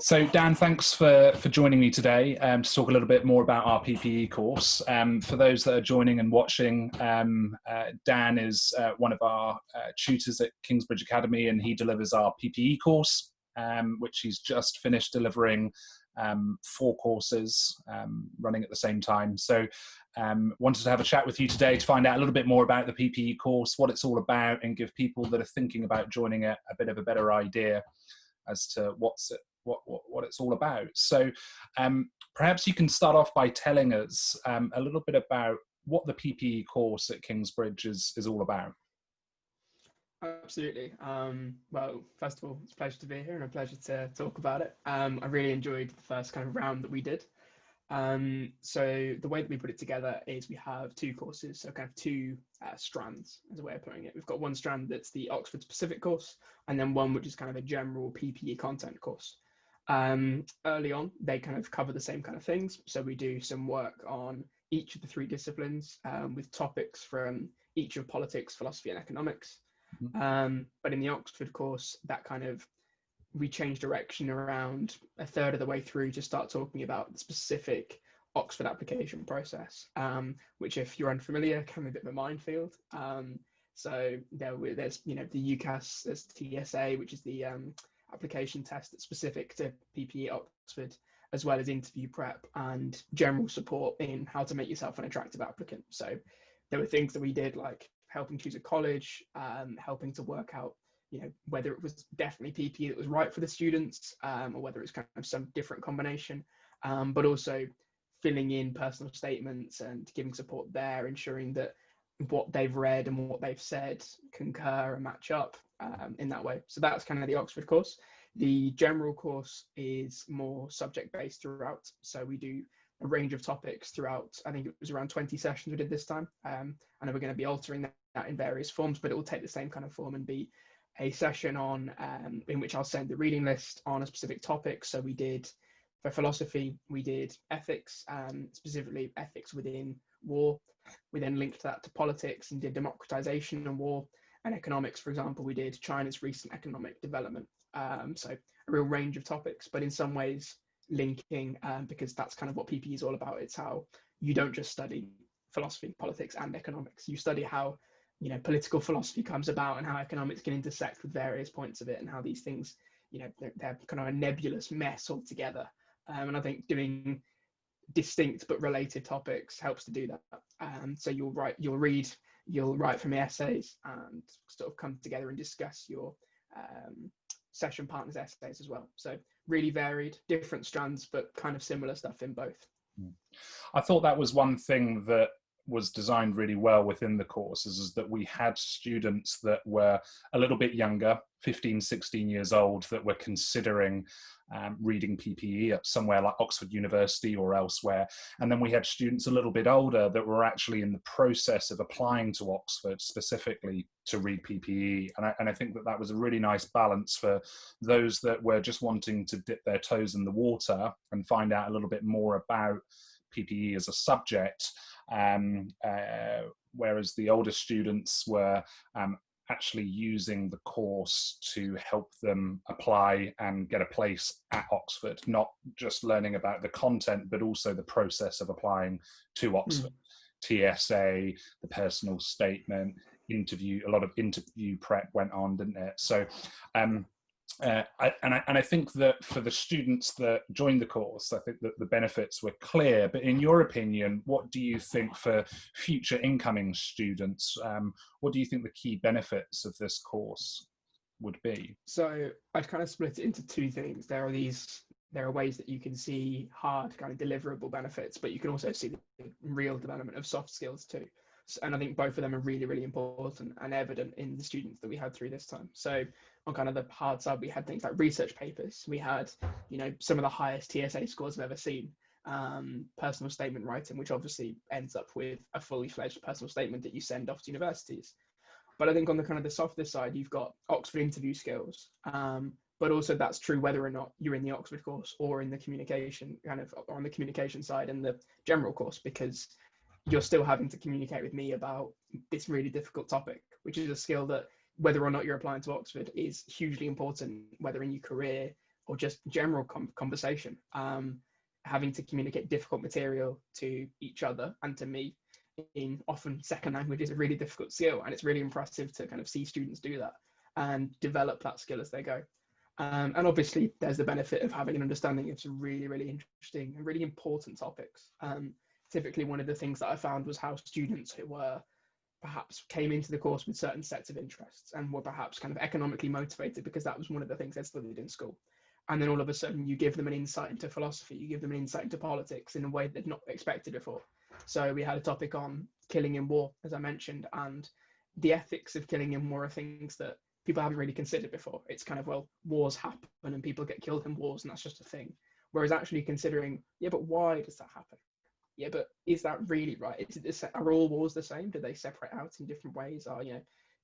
So Dan, thanks for joining me today to talk a little bit more about our PPE course. For those that are joining and watching, Dan is one of our tutors at Kingsbridge Academy, and he delivers our PPE course, which he's just finished delivering 4 courses running at the same time. So wanted to have a chat with you today to find out a little bit more about the PPE course, what it's all about, and give people that are thinking about joining it a bit of a better idea as to what it's all about. So perhaps you can start off by telling us a little bit about what the PPE course at Kingsbridge is all about. Absolutely. Well, first of all, it's a pleasure to be here and a pleasure to talk about it. I really enjoyed the first kind of round that we did. So the way that we put it together is we have 2 courses, so kind of 2 strands as a way of putting it. We've got one strand that's the Oxford specific course, and then one which is kind of a general PPE content course. Early on, they kind of cover the same kind of things. So we do some work on each of the 3 disciplines with topics from each of politics, philosophy and economics. But in the Oxford course, that kind of we change direction around a third of the way through to start talking about the specific Oxford application process, which, if you're unfamiliar, can be a bit of a minefield. So there's the UCAS, there's TSA, which is the application test that's specific to PPE Oxford, as well as interview prep and general support in how to make yourself an attractive applicant. So there were things that we did like helping choose a college, helping to work out whether it was definitely PPE that was right for the students, or whether it's kind of some different combination, but also filling in personal statements and giving support there, ensuring that what they've read and what they've said concur and match up in that way. So that's kind of the Oxford course. The general course is more subject-based throughout. So we do a range of topics throughout. I think it was around 20 sessions we did this time. I know we're going to be altering that in various forms, but it will take the same kind of form and be a session on in which I'll send the reading list on a specific topic. So we did, for philosophy, we did ethics, specifically ethics within war. We then linked that to politics and did democratization and war. And economics, for example, we did China's recent economic development. So a real range of topics, but in some ways linking, because that's kind of what PPE is all about. It's how you don't just study philosophy, politics and economics. You study how political philosophy comes about and how economics can intersect with various points of it, and how these things, they're kind of a nebulous mess altogether. And I think doing distinct but related topics helps to do that. So you'll write from the essays and sort of come together and discuss your session partners' essays as well. So really varied, different strands, but kind of similar stuff in both. I thought that was one thing that was designed really well within the courses, is that we had students that were a little bit younger, 15, 16 years old, that were considering reading PPE at somewhere like Oxford University or elsewhere. And then we had students a little bit older that were actually in the process of applying to Oxford specifically to read PPE. And I think that was a really nice balance for those that were just wanting to dip their toes in the water and find out a little bit more about PPE as a subject, whereas the older students were actually using the course to help them apply and get a place at Oxford, not just learning about the content, but also the process of applying to Oxford. TSA, the personal statement, interview, a lot of interview prep went on, didn't it? So I think that for the students that joined the course, I think that the benefits were clear. But in your opinion, what do you think for future incoming students? What do you think the key benefits of this course would be? So I'd kind of split it into 2 things. There are ways that you can see hard kind of deliverable benefits, but you can also see the real development of soft skills too. And I think both of them are really, really important and evident in the students that we had through this time. So on kind of the hard side, we had things like research papers. We had, some of the highest TSA scores I've ever seen. Personal statement writing, which obviously ends up with a fully fledged personal statement that you send off to universities. But I think on the kind of the softer side, you've got Oxford interview skills. But also that's true whether or not you're in the Oxford course or in the communication, kind of on the communication side and the general course, because you're still having to communicate with me about this really difficult topic, which is a skill that, whether or not you're applying to Oxford, is hugely important, whether in your career or just general conversation. Having to communicate difficult material to each other and to me in often second language is a really difficult skill, and it's really impressive to kind of see students do that and develop that skill as they go. And obviously there's the benefit of having an understanding of some really, really interesting and really important topics. Typically one of the things that I found was how students who were perhaps came into the course with certain sets of interests and were perhaps kind of economically motivated because that was one of the things they studied in school. And then all of a sudden you give them an insight into philosophy, you give them an insight into politics in a way they'd not expected before. So we had a topic on killing in war, as I mentioned, and the ethics of killing in war are things that people haven't really considered before. It's kind of, well, wars happen and people get killed in wars and that's just a thing. Whereas actually considering, yeah, but why does that happen? Yeah, but is that really right? Are all wars the same? Do they separate out in different ways? Or,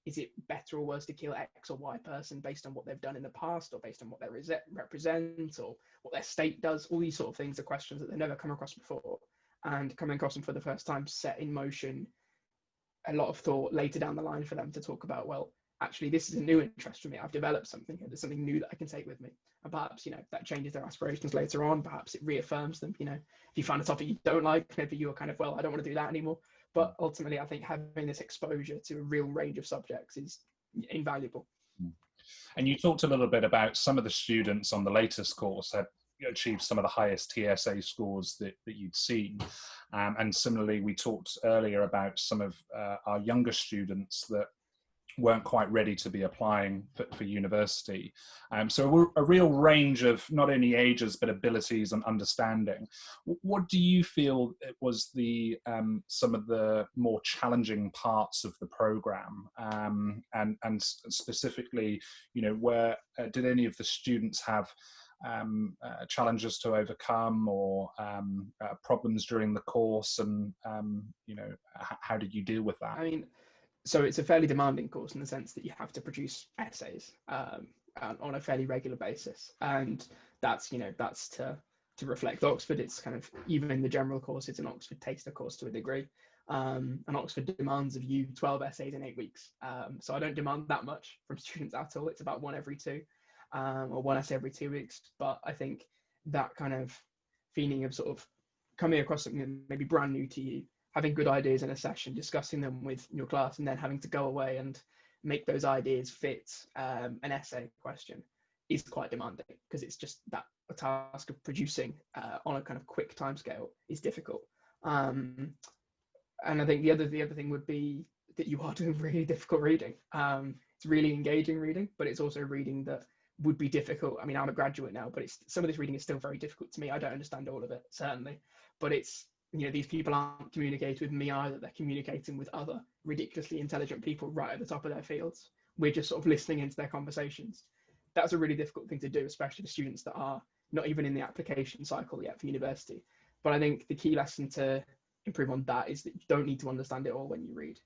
is it better or worse to kill X or Y person based on what they've done in the past or based on what they represent or what their state does? All these sort of things are questions that they've never come across before. And coming across them for the first time set in motion a lot of thought later down the line for them to talk about, well, actually, this is a new interest for me. I've developed something here. There's something new that I can take with me. And perhaps, that changes their aspirations later on. Perhaps it reaffirms them. If you find a topic you don't like, maybe you're kind of, well, I don't want to do that anymore. But ultimately, I think having this exposure to a real range of subjects is invaluable. And you talked a little bit about some of the students on the latest course had achieved some of the highest TSA scores that you'd seen. And similarly, we talked earlier about some of our younger students that weren't quite ready to be applying for university. So a real range of not only ages, but abilities and understanding. What do you feel it was some of the more challenging parts of the program? And specifically, where did any of the students have challenges to overcome or problems during the course? And, how did you deal with that? So it's a fairly demanding course in the sense that you have to produce essays on a fairly regular basis, and that's to reflect Oxford. It's kind of, even in the general course, it's an Oxford taster course to a degree, and Oxford demands of you 12 essays in 8 weeks. So I don't demand that much from students at all. It's about one every 2, or one essay every 2 weeks. But I think that kind of feeling of sort of coming across something that may be brand new to you, having good ideas in a session, discussing them with your class, and then having to go away and make those ideas fit an essay question is quite demanding, because it's just that a task of producing on a kind of quick timescale is difficult. And I think the other thing would be that you are doing really difficult reading. It's really engaging reading, but it's also reading that would be difficult. I'm a graduate now, but some of this reading is still very difficult to me. I don't understand all of it, certainly, but it's, these people aren't communicating with me either. They're communicating with other ridiculously intelligent people right at the top of their fields. We're just sort of listening into their conversations. That's a really difficult thing to do, especially for students that are not even in the application cycle yet for university. But I think the key lesson to improve on that is that you don't need to understand it all when you read.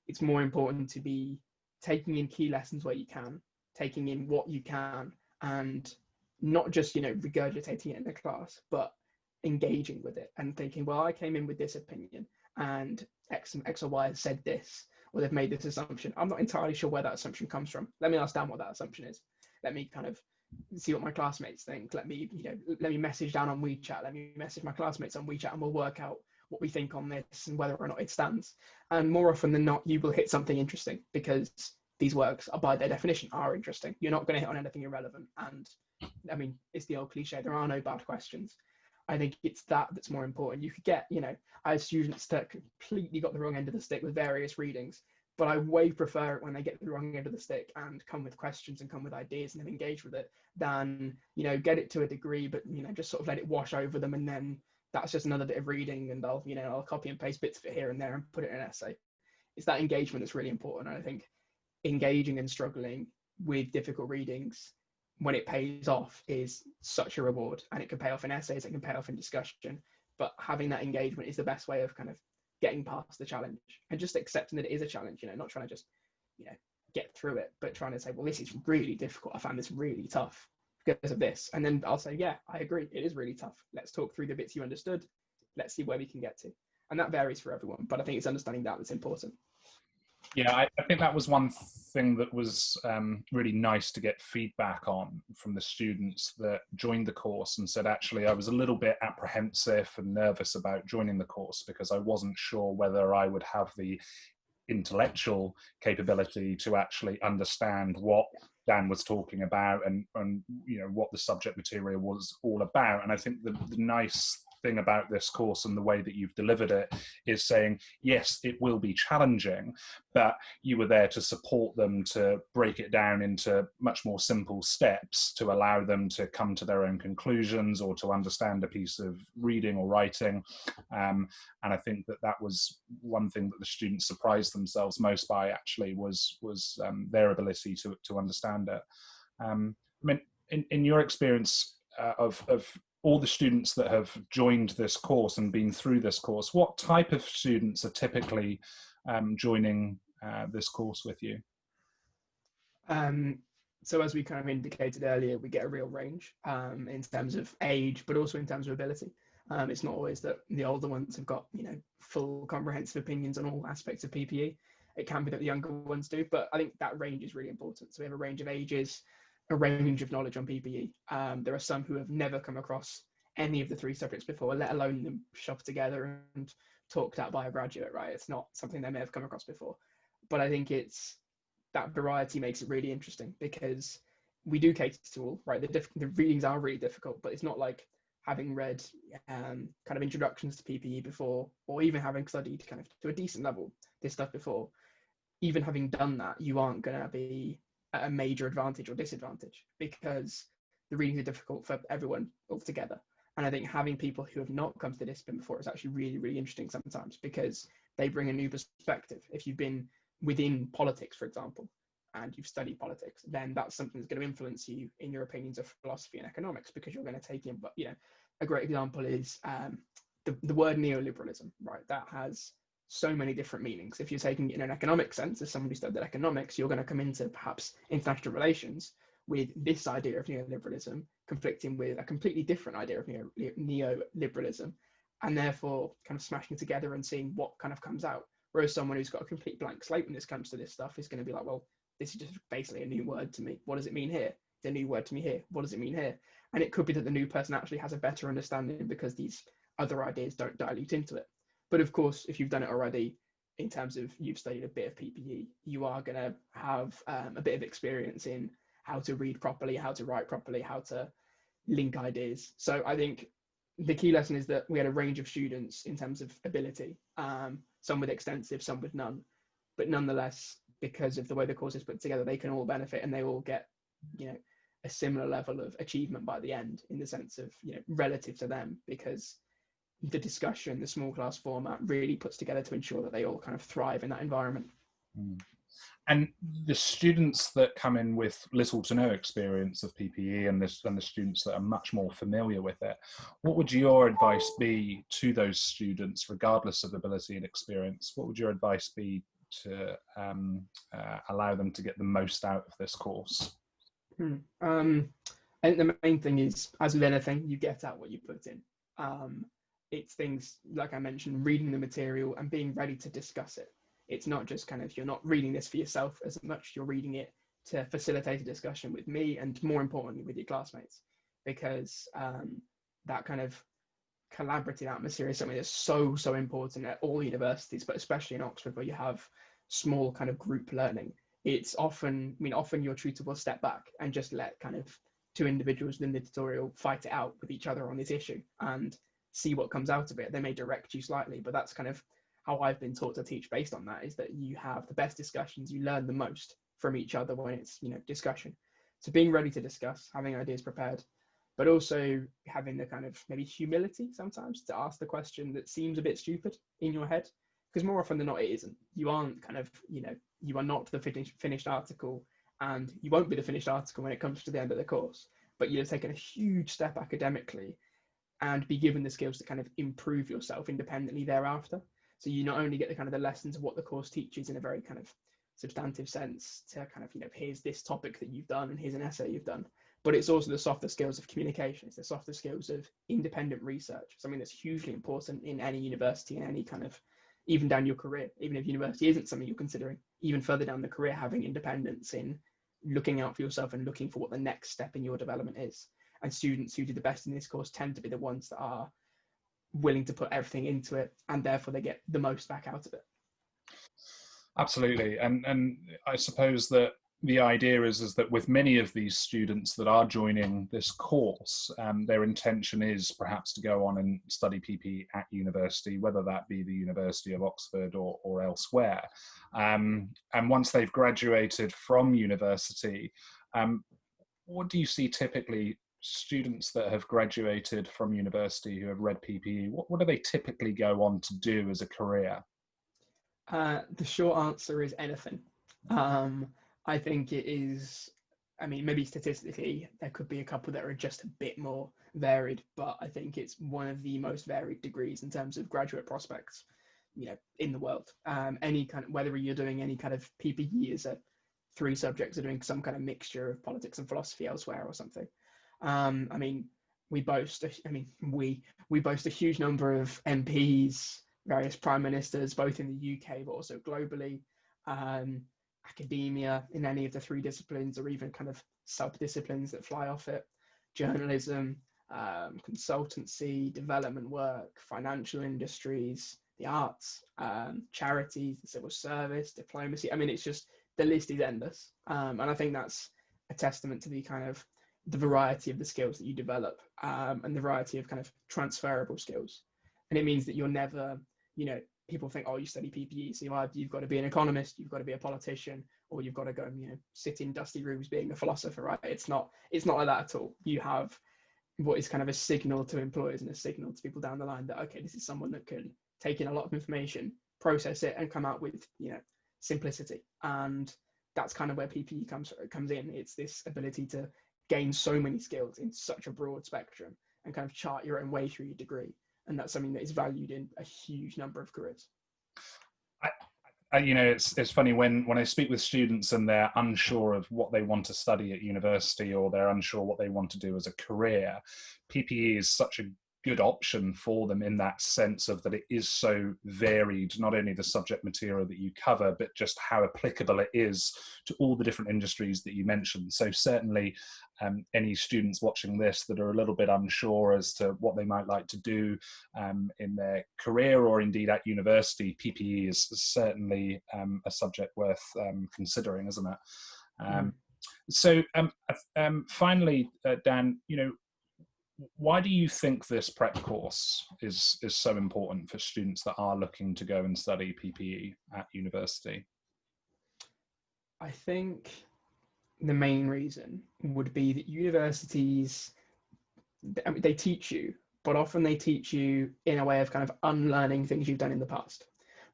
It's more important to be taking in key lessons where you can, taking in what you can, and not just, regurgitating it in the class, but engaging with it and thinking, well, I came in with this opinion and X or Y has said this, or they've made this assumption. I'm not entirely sure where that assumption comes from. Let me ask Dan what that assumption is. Let me kind of see what my classmates think. Let me message down on WeChat. Let me message my classmates on WeChat, and we'll work out what we think on this and whether or not it stands. And more often than not, you will hit something interesting, because these works are, by their definition, are interesting. You're not going to hit on anything irrelevant. And it's the old cliche, there are no bad questions. I think it's that's more important. You could get, I have students that completely got the wrong end of the stick with various readings, but I way prefer it when they get the wrong end of the stick and come with questions and come with ideas and then engage with it, than, get it to a degree, but, just sort of let it wash over them. And then that's just another bit of reading, and I'll copy and paste bits of it here and there and put it in an essay. It's that engagement that's really important. And I think engaging and struggling with difficult readings, when it pays off, is such a reward. And it can pay off in essays, it can pay off in discussion, but having that engagement is the best way of kind of getting past the challenge and just accepting that it is a challenge, not trying to just, get through it, but trying to say, well, this is really difficult. I found this really tough because of this. And then I'll say, yeah, I agree. It is really tough. Let's talk through the bits you understood. Let's see where we can get to. And that varies for everyone, but I think it's understanding that that's important. Yeah, I think that was one thing that was really nice to get feedback on from the students that joined the course and said, actually, I was a little bit apprehensive and nervous about joining the course because I wasn't sure whether I would have the intellectual capability to actually understand what Dan was talking about and what the subject material was all about. And I think the nice thing about this course and the way that you've delivered it is saying, yes, it will be challenging, but you were there to support them to break it down into much more simple steps to allow them to come to their own conclusions or to understand a piece of reading or writing. And I think that was one thing that the students surprised themselves most by, actually, was their ability to understand it. I mean, in your experience of all the students that have joined this course and been through this course, what type of students are typically joining this course with you? So as we kind of indicated earlier, we get a real range in terms of age, but also in terms of ability. It's not always that the older ones have got, full comprehensive opinions on all aspects of PPE. It can be that the younger ones do, but I think that range is really important. So we have a range of ages, a range of knowledge on PPE. There are some who have never come across any of the three subjects before, let alone them shoved together and talked out by a graduate, right? It's not something they may have come across before. But I think that variety makes it really interesting because we do cater to all, right? The readings are really difficult, but it's not like having read kind of introductions to PPE before, or even having studied kind of to a decent level this stuff before. Even having done that, you aren't going to be at a major advantage or disadvantage because the readings are difficult for everyone altogether. And I think having people who have not come to the discipline before is actually really, really interesting sometimes because they bring a new perspective. If you've been within politics, for example, and you've studied politics, then that's something that's going to influence you in your opinions of philosophy and economics because you're going to take in. But a great example is the word neoliberalism, right? That has so many different meanings. If you're taking it in an economic sense, as somebody who studied economics, you're going to come into perhaps international relations with this idea of neoliberalism conflicting with a completely different idea of neoliberalism, and therefore kind of smashing together and seeing what kind of comes out. Whereas someone who's got a complete blank slate when this comes to this stuff is going to be like, well, this is just basically a new word to me. What does it mean here? It's a new word to me here. What does it mean here? And it could be that the new person actually has a better understanding because these other ideas don't dilute into it. But of course, if you've done it already, in terms of you've studied a bit of PPE, you are going to have a bit of experience in how to read properly, how to write properly, how to link ideas. So I think the key lesson is that we had a range of students in terms of ability, some with extensive, some with none. But nonetheless, because of the way the course is put together, they can all benefit and they all get, a similar level of achievement by the end in the sense of, relative to them, because the discussion, the small class format really puts together to ensure that they all kind of thrive in that environment. And the students that come in with little to no experience of PPE and the students that are much more familiar with it, what would your advice be to those students, regardless of ability and experience? What would your advice be to allow them to get the most out of this course? I think the main thing is, as with anything, you get out what you put in. It's things, like I mentioned, reading the material and being ready to discuss it. It's not just kind of, you're not reading this for yourself as much, you're reading it to facilitate a discussion with me and more importantly with your classmates, because that kind of collaborative atmosphere is something that's so important at all universities, but especially in Oxford where you have small kind of group learning. It's often your tutor will step back and just let kind of two individuals within the tutorial fight it out with each other on this issue and see what comes out of it. They may direct you slightly, but that's kind of how I've been taught to teach based on that, is that you have the best discussions, you learn the most from each other when it's, discussion. So being ready to discuss, having ideas prepared, but also having the kind of maybe humility sometimes to ask the question that seems a bit stupid in your head, because more often than not, it isn't. You aren't kind of, you are not the finished article, and you won't be the finished article when it comes to the end of the course, but you've taken a huge step academically and be given the skills to kind of improve yourself independently thereafter. So you not only get the kind of the lessons of what the course teaches in a very kind of substantive sense to kind of, here's this topic that you've done and here's an essay you've done, but it's also the softer skills of communication. It's the softer skills of independent research, something that's hugely important in any university, in any kind of even down your career, even if university isn't something you're considering, even further down the career, having independence in looking out for yourself and looking for what the next step in your development is. And students who do the best in this course tend to be the ones that are willing to put everything into it, and therefore they get the most back out of it. Absolutely. And I suppose that the idea is that with many of these students that are joining this course, their intention is perhaps to go on and study PPE at university, whether that be the University of Oxford or elsewhere. And once they've graduated from university, what do you see typically students that have graduated from university who have read PPE, what do they typically go on to do as a career? The short answer is anything. I think it is, I mean, maybe statistically, there could be a couple that are just a bit more varied, but I think it's one of the most varied degrees in terms of graduate prospects, in the world. Any kind of, whether you're doing any kind of PPE as a 3 subjects are doing some kind of mixture of politics and philosophy elsewhere or something. I mean, we boast a huge number of MPs, various prime ministers, both in the UK, but also globally, academia in any of the 3 disciplines, or even kind of sub-disciplines that fly off it, journalism, consultancy, development work, financial industries, the arts, charities, the civil service, diplomacy. I mean, it's just, the list is endless. And I think that's a testament to the kind of the variety of the skills that you develop, and the variety of kind of transferable skills. And it means that you're never, people think, oh, you study PPE, so you've got to be an economist, you've got to be a politician, or you've got to go and, sit in dusty rooms being a philosopher, right? It's not like that at all. You have what is kind of a signal to employers and a signal to people down the line that, okay, this is someone that can take in a lot of information, process it, and come out with, simplicity. And that's kind of where PPE comes in. It's this ability to gain so many skills in such a broad spectrum and kind of chart your own way through your degree. And that's something that is valued in a huge number of careers. It's funny when I speak with students and they're unsure of what they want to study at university, or they're unsure what they want to do as a career, PPE is such a good option for them in that sense of that it is so varied, not only the subject material that you cover, but just how applicable it is to all the different industries that you mentioned. So certainly any students watching this that are a little bit unsure as to what they might like to do in their career or indeed at university, PPE is certainly a subject worth considering, isn't it? So finally, Dan, why do you think this prep course is so important for students that are looking to go and study PPE at university? I think the main reason would be that universities, they teach you, but often they teach you in a way of kind of unlearning things you've done in the past,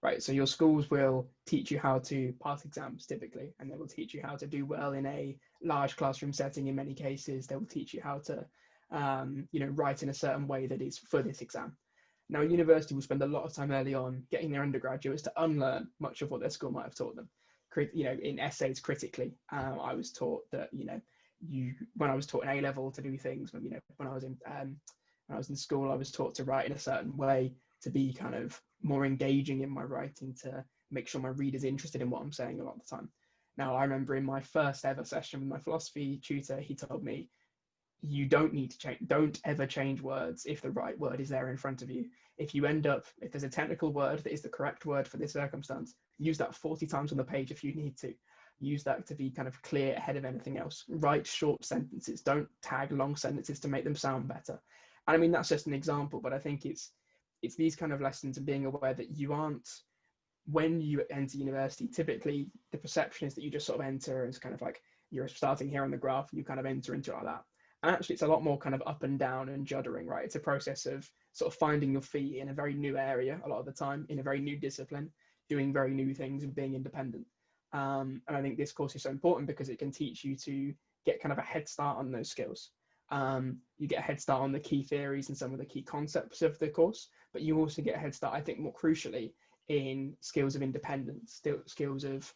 right? So your schools will teach you how to pass exams typically, and they will teach you how to do well in a large classroom setting in many cases. They will teach you how to write in a certain way that is for this exam. Now, a university will spend a lot of time early on getting their undergraduates to unlearn much of what their school might have taught them. In essays critically, I was taught that, when I was taught in A-level to do things, when I was in school, I was taught to write in a certain way, to be kind of more engaging in my writing, to make sure my reader's interested in what I'm saying a lot of the time. Now, I remember in my first ever session with my philosophy tutor, he told me, you don't need to change, don't ever change words if the right word is there in front of you. If there's a technical word that is the correct word for this circumstance, use that 40 times on the page if you need to. Use that to be kind of clear ahead of anything else. Write short sentences, don't tag long sentences to make them sound better. And I mean, that's just an example, but I think it's these kind of lessons and being aware that you aren't, when you enter university, typically the perception is that you just sort of enter and it's kind of like you're starting here on the graph and you kind of enter into it like that. And actually, it's a lot more kind of up and down and juddering, right? It's a process of sort of finding your feet in a very new area a lot of the time, in a very new discipline, doing very new things and being independent. And I think this course is so important because it can teach you to get kind of a head start on those skills. You get a head start on the key theories and some of the key concepts of the course, but you also get a head start, I think, more crucially, in skills of independence, skills of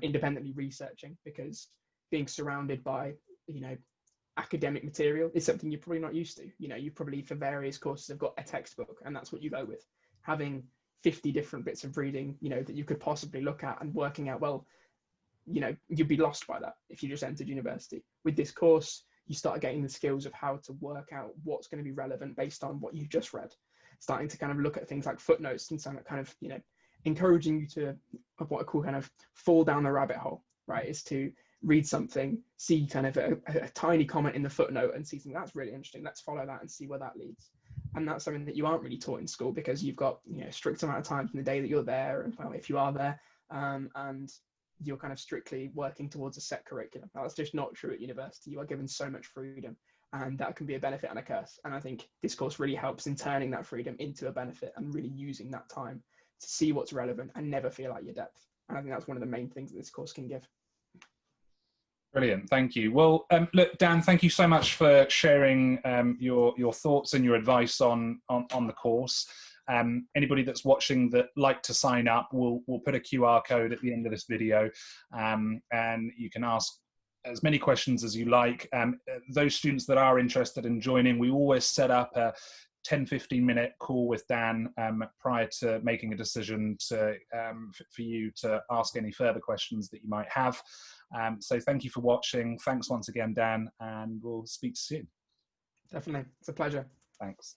independently researching, because being surrounded by, academic material is something you're probably not used to. You probably, for various courses, have got a textbook and that's what you go with. Having 50 different bits of reading, you know, that you could possibly look at, and working out, well, you know, you'd be lost by that if you just entered university. With this course, you start getting the skills of how to work out what's going to be relevant based on what you just read, starting to kind of look at things like footnotes and some kind of, you know, encouraging you to, of what I call kind of fall down the rabbit hole, right? Is to read something, see kind of a tiny comment in the footnote and see something that's really interesting. Let's follow that and see where that leads. And that's something that you aren't really taught in school, because you've got, you know, a strict amount of times in the day that you're there, and well, if you are there, and you're kind of strictly working towards a set curriculum. Now, that's just not true at university. You are given so much freedom, and that can be a benefit and a curse. And I think this course really helps in turning that freedom into a benefit and really using that time to see what's relevant and never feel like your depth. And I think that's one of the main things that this course can give. Brilliant, thank you. Well, look, Dan, thank you so much for sharing your thoughts and your advice on the course. Anybody that's watching that like to sign up, we'll put a QR code at the end of this video, and you can ask as many questions as you like. Those students that are interested in joining, we always set up a 10-15 minute call with Dan prior to making a decision to, for you to ask any further questions that you might have. So thank you for watching. Thanks once again, Dan, and we'll speak soon. Definitely. It's a pleasure. Thanks.